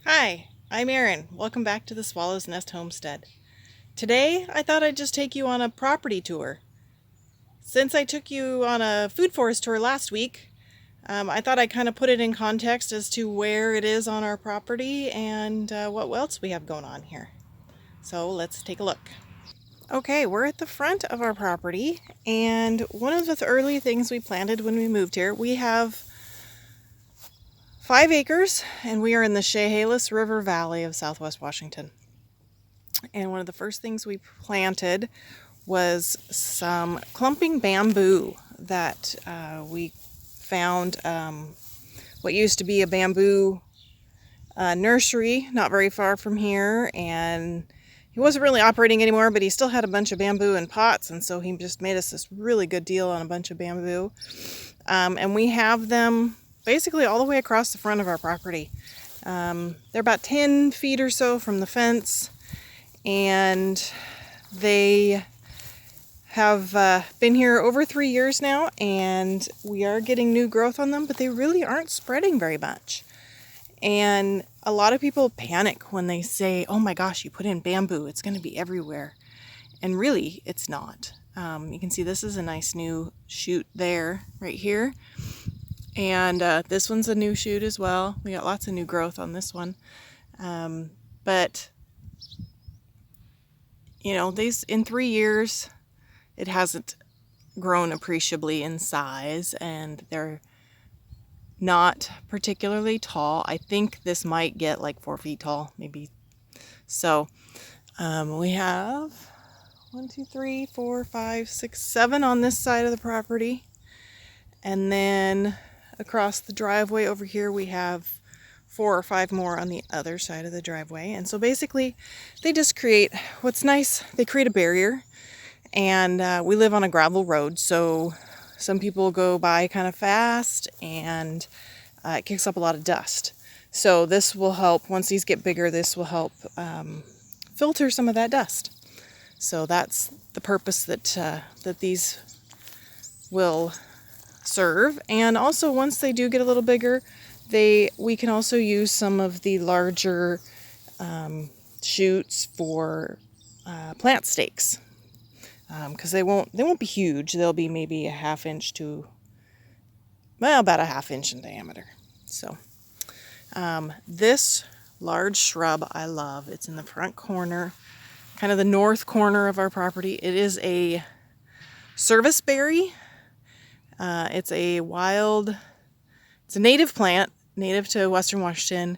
Hi, I'm Erin. Welcome back to the Swallow's Nest Homestead. Today, I thought I'd just take you on a property tour. Since I took you on a food forest tour last week, I thought I'd kind of put it in context as to where it is on our property and what else we have going on here. So let's take a look. Okay, we're at the front of our property, and one of the early things we planted when we moved here, we have 5 acres, and we are in the Chehalis River Valley of Southwest Washington. And one of the first things we planted was some clumping bamboo that we found what used to be a bamboo nursery not very far from here, and he wasn't really operating anymore, but he still had a bunch of bamboo in pots, and so he just made us this really good deal on a bunch of bamboo. And we have them basically all the way across the front of our property. They're about 10 feet or so from the fence, and they have been here over 3 years now, and we are getting new growth on them, but they really aren't spreading very much. And a lot of people panic when they say, oh my gosh, you put in bamboo, it's going to be everywhere. And really, it's not. You can see this is a nice new shoot there, right here. And this one's a new shoot as well. We got lots of new growth on this one. But, you know, these in 3 years, it hasn't grown appreciably in size, and they're not particularly tall. I think this might get like 4 feet tall, maybe. So we have 1, 2, 3, 4, 5, 6, 7 on this side of the property. And then across the driveway over here, we have 4 or 5 more on the other side of the driveway. And so basically, they just create, what's nice, they create a barrier. And we live on a gravel road, so some people go by kind of fast, and it kicks up a lot of dust. So this will help, once these get bigger, this will help filter some of that dust. So that's the purpose that these will serve. And also, once they do get a little bigger, we can also use some of the larger shoots for plant stakes. Because they won't be huge. They'll be maybe a ½ inch to, well, about a ½ inch in diameter. So this large shrub I love. It's in the front corner, kind of the north corner of our property. It is a serviceberry. It's a native plant, native to Western Washington,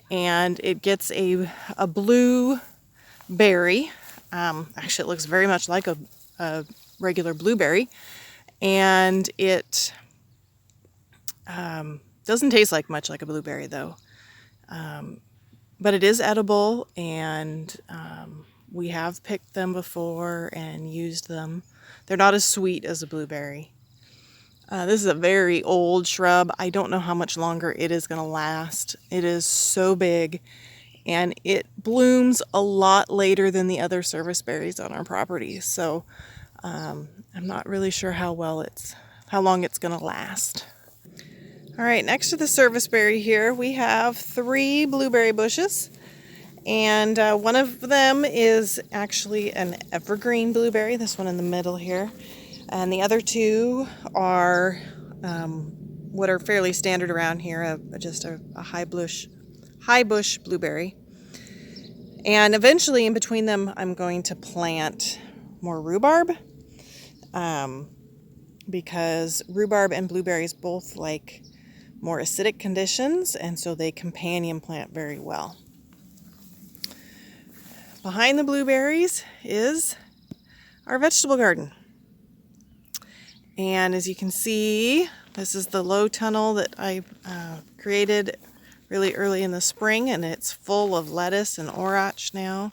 and it gets a blue berry. Actually, it looks very much like a regular blueberry, and it doesn't taste like much like a blueberry, though. But it is edible, and we have picked them before and used them. They're not as sweet as a blueberry. This is a very old shrub. I don't know how much longer it is going to last. It is so big, and it blooms a lot later than the other service berries on our property. So I'm not really sure how long it's going to last. All right, next to the serviceberry here, we have 3 blueberry bushes. And one of them is actually an evergreen blueberry, this one in the middle here. And the other 2 are what are fairly standard around here, just a high bush blueberry. And eventually, in between them, I'm going to plant more rhubarb, because rhubarb and blueberries both like more acidic conditions, and so they companion plant very well. Behind the blueberries is our vegetable garden. And as you can see, this is the low tunnel that I created really early in the spring, and it's full of lettuce and orach now.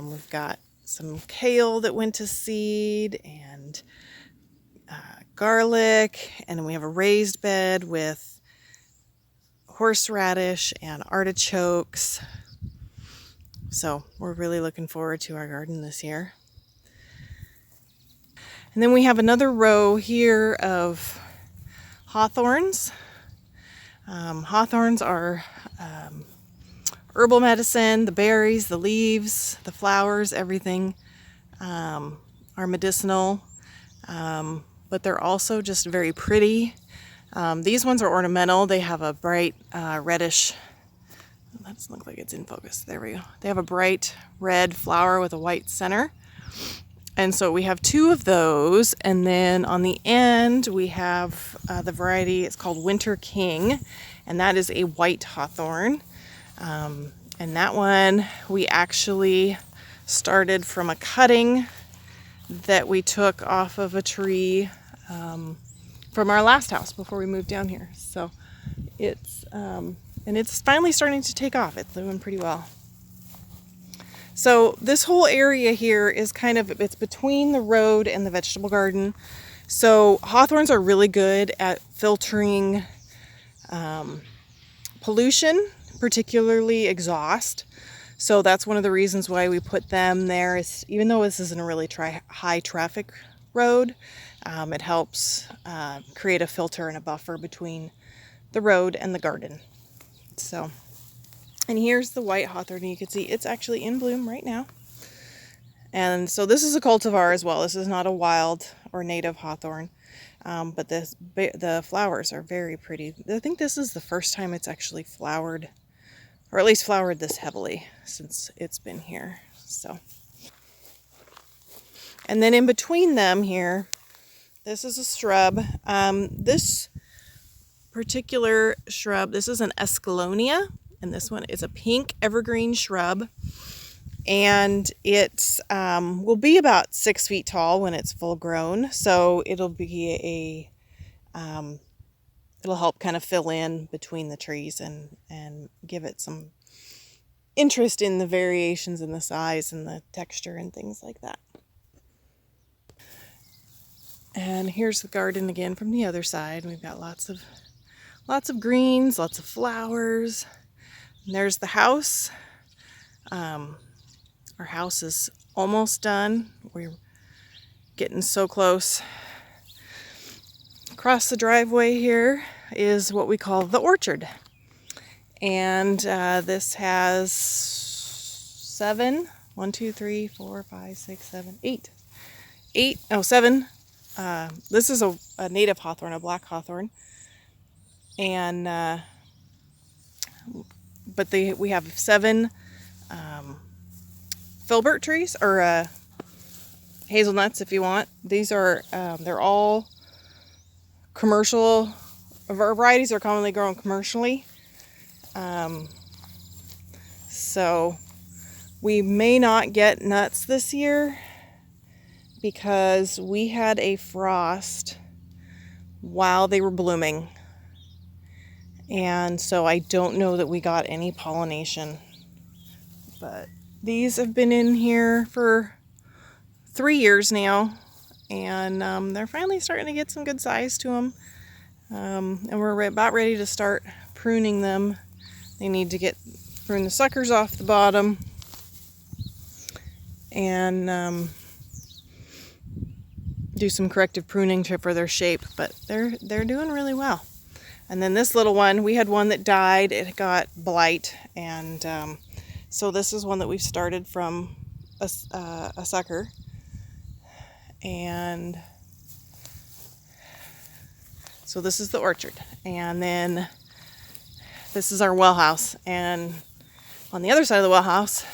We've got some kale that went to seed, and garlic, and we have a raised bed with horseradish and artichokes. So we're really looking forward to our garden this year. And then we have another row here of hawthorns. Hawthorns are herbal medicine. The berries, the leaves, the flowers, everything are medicinal, but they're also just very pretty. These ones are ornamental. They have a bright reddish, that doesn't look like it's in focus. There we go. They have a bright red flower with a white center. And so we have 2 of those, and then on the end we have the variety, it's called Winter King, and that is a white hawthorn. And that one we actually started from a cutting that we took off of a tree from our last house before we moved down here. So it's and it's finally starting to take off. It's doing pretty well. So this whole area here is kind of, it's between the road and the vegetable garden. So hawthorns are really good at filtering pollution, particularly exhaust. So that's one of the reasons why we put them there. Is even though this isn't a really high traffic road, it helps create a filter and a buffer between the road and the garden. So, and here's the white hawthorn. You can see it's actually in bloom right now. And so this is a cultivar as well. This is not a wild or native hawthorn, but the flowers are very pretty. I think this is the first time it's actually flowered, or at least flowered this heavily since it's been here. So, and then in between them here, this is a shrub. This particular shrub, this is an Colonia, and this one is a pink evergreen shrub, and it will be about 6 feet tall when it's full grown. So it'll be it'll help kind of fill in between the trees and give it some interest in the variations in the size and the texture and things like that. And here's the garden again from the other side. We've got lots of greens, lots of flowers. And there's the house. Our house is almost done. We're getting so close. Across the driveway here is what we call the orchard. And this has 7, 1, 2, 3, 4, 5, 6, 7, 8. 7. This is a native hawthorn, a black hawthorn. And but we have 7 filbert trees, or hazelnuts if you want. These are they're all commercial. Varieties are commonly grown commercially. So we may not get nuts this year because we had a frost while they were blooming. And so I don't know that we got any pollination. But these have been in here for 3 years now, and they're finally starting to get some good size to them. And we're about ready to start pruning them. They need to prune the suckers off the bottom, and do some corrective pruning for their shape. But they're doing really well. And then this little one, we had one that died. It got blight, and so this is one that we've started from a sucker. And so this is the orchard, and then this is our well house, and on the other side of the well house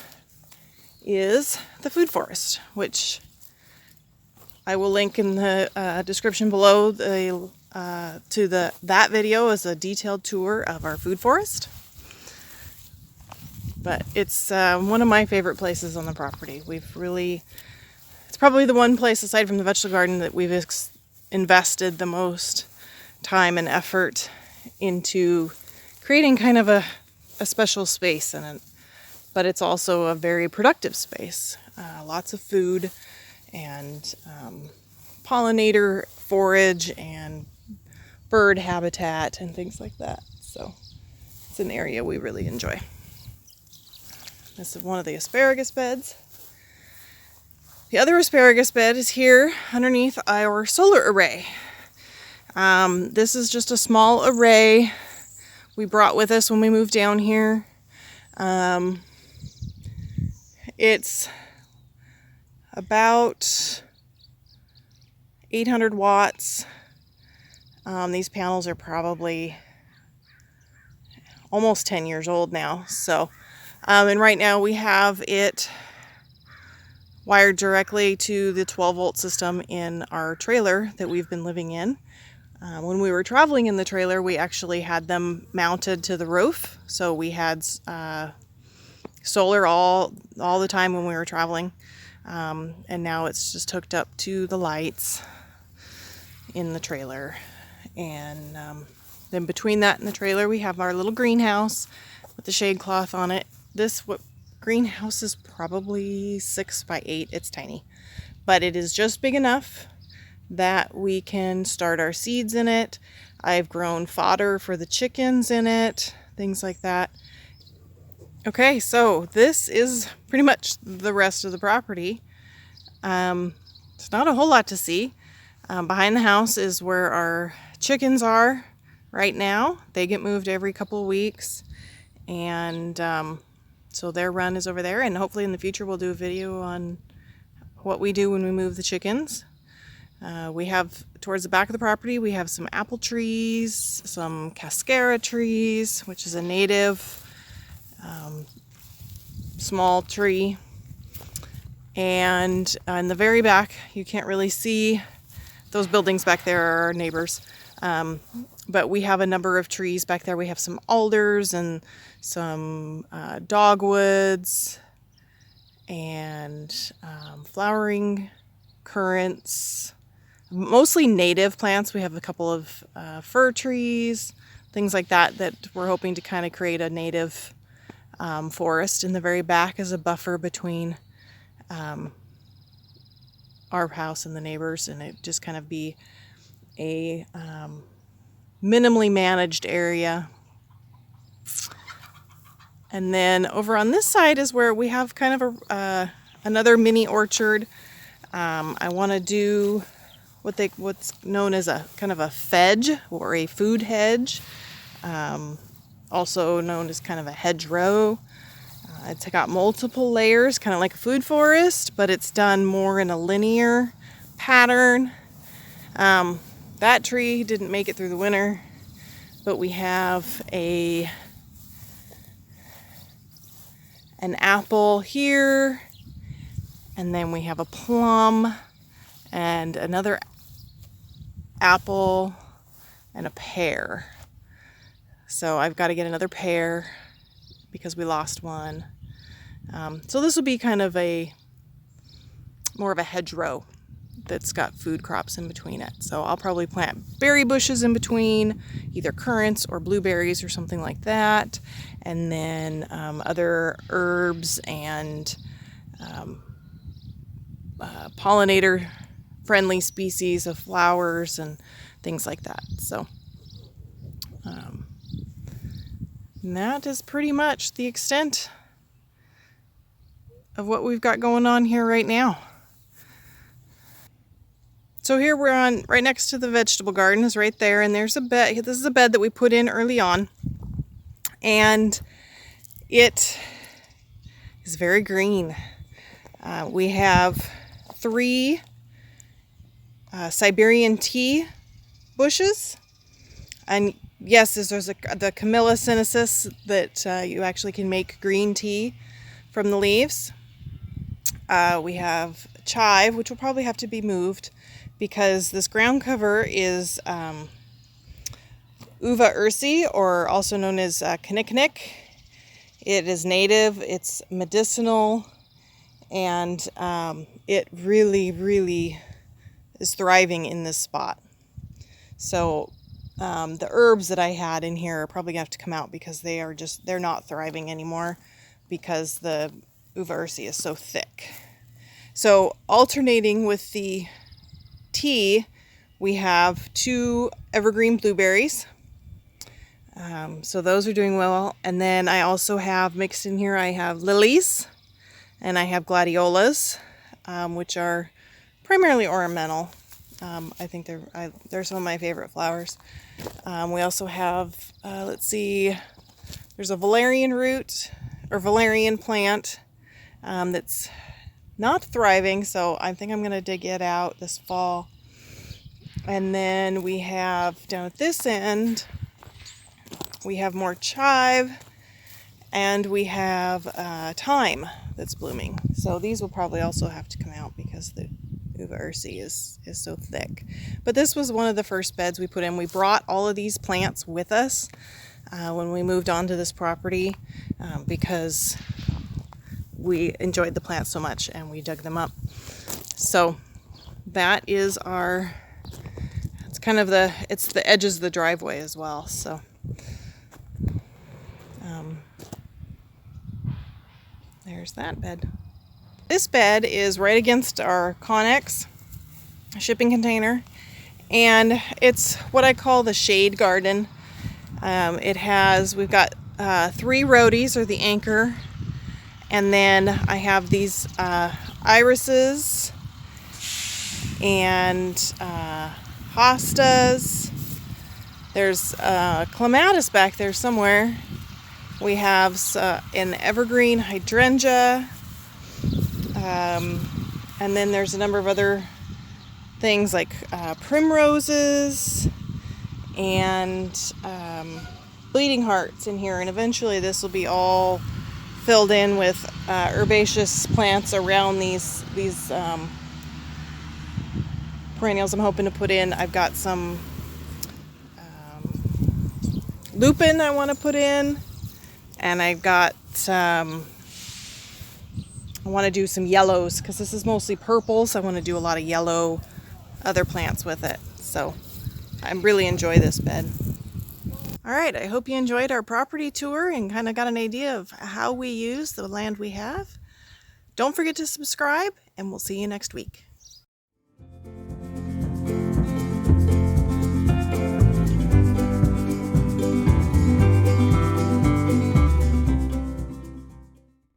is the food forest, which I will link in the description below to that video as a detailed tour of our food forest. But it's one of my favorite places on the property. It's probably the one place aside from the vegetable garden that we've invested the most time and effort into creating kind of a special space in it. But it's also a very productive space. Lots of food and pollinator forage and bird habitat and things like that. So it's an area we really enjoy. This is one of the asparagus beds. The other asparagus bed is here underneath our solar array. This is just a small array we brought with us when we moved down here. It's about 800 watts. These panels are probably almost 10 years old now. So, and right now we have it wired directly to the 12-volt system in our trailer that we've been living in. When we were traveling in the trailer, we actually had them mounted to the roof. So we had solar all the time when we were traveling. And now it's just hooked up to the lights in the trailer. And then between that and the trailer, we have our little greenhouse with the shade cloth on it. This greenhouse is probably 6 by 8. It's tiny, but it is just big enough that we can start our seeds in it. I've grown fodder for the chickens in it, things like that. Okay, so this is pretty much the rest of the property. It's not a whole lot to see. Behind the house is where our chickens are right now. They get moved every couple of weeks, and so their run is over there, and hopefully in the future we'll do a video on what we do when we move the chickens. We have, towards the back of the property, we have some apple trees, some cascara trees, which is a native small tree. And in the very back, you can't really see, those buildings back there are our neighbors. But we have a number of trees back there. We have some alders and some dogwoods and flowering currants. Mostly native plants. We have a couple of fir trees, things like that, that we're hoping to kind of create a native forest. In the very back is a buffer between our house and the neighbors, and it just kind of be a minimally managed area. And then over on this side is where we have kind of another mini orchard. I want to do what's known as a kind of a fedge, or a food hedge, also known as kind of a hedgerow. It's got multiple layers, kind of like a food forest, but it's done more in a linear pattern. That tree didn't make it through the winter, but we have an apple here, and then we have a plum and another apple and a pear. So I've got to get another pear because we lost one. So this will be kind of more of a hedgerow that's got food crops in between it. So I'll probably plant berry bushes in between, either currants or blueberries or something like that. And then other herbs and pollinator friendly species of flowers and things like that. So and that is pretty much the extent of what we've got going on here right now. So here we're on, right next to the vegetable garden is right there, and there's a bed. This is a bed that we put in early on, and it is very green. We have 3 Siberian tea bushes, and yes, there's the Camellia sinensis that you actually can make green tea from the leaves. We have chive, which will probably have to be moved because this ground cover is Uva ursi, or also known as kinnikinnick. It is native, it's medicinal, and it really, really is thriving in this spot. So the herbs that I had in here are probably going to have to come out because they're not thriving anymore because the Uva ursi is so thick. So alternating with the tea, we have 2 evergreen blueberries. So those are doing well. And then I also have mixed in here, I have lilies and I have gladiolas, which are primarily ornamental. I think they're some of my favorite flowers. We also have, let's see, there's a valerian root, or valerian plant that's not thriving, so I think I'm going to dig it out this fall. And then we have down at this end, we have more chive, and we have thyme that's blooming. So these will probably also have to come out because the uva ursi is so thick. But this was one of the first beds we put in. We brought all of these plants with us when we moved on to this property because we enjoyed the plants so much and we dug them up. So that is our, it's kind of it's the edges of the driveway as well. So there's that bed. This bed is right against our Connex shipping container, and it's what I call the shade garden. We've got 3 rhodies, or the anchor, and then I have these irises and hostas. There's clematis back there somewhere. We have an evergreen hydrangea, and then there's a number of other things like primroses and bleeding hearts in here. And eventually this will be all filled in with herbaceous plants around these perennials I'm hoping to put in. I've got some lupin I want to put in. And I've got I want to do some yellows because this is mostly purple, so I want to do a lot of yellow other plants with it. So I really enjoy this bed. All right, I hope you enjoyed our property tour and kind of got an idea of how we use the land we have. Don't forget to subscribe, and we'll see you next week.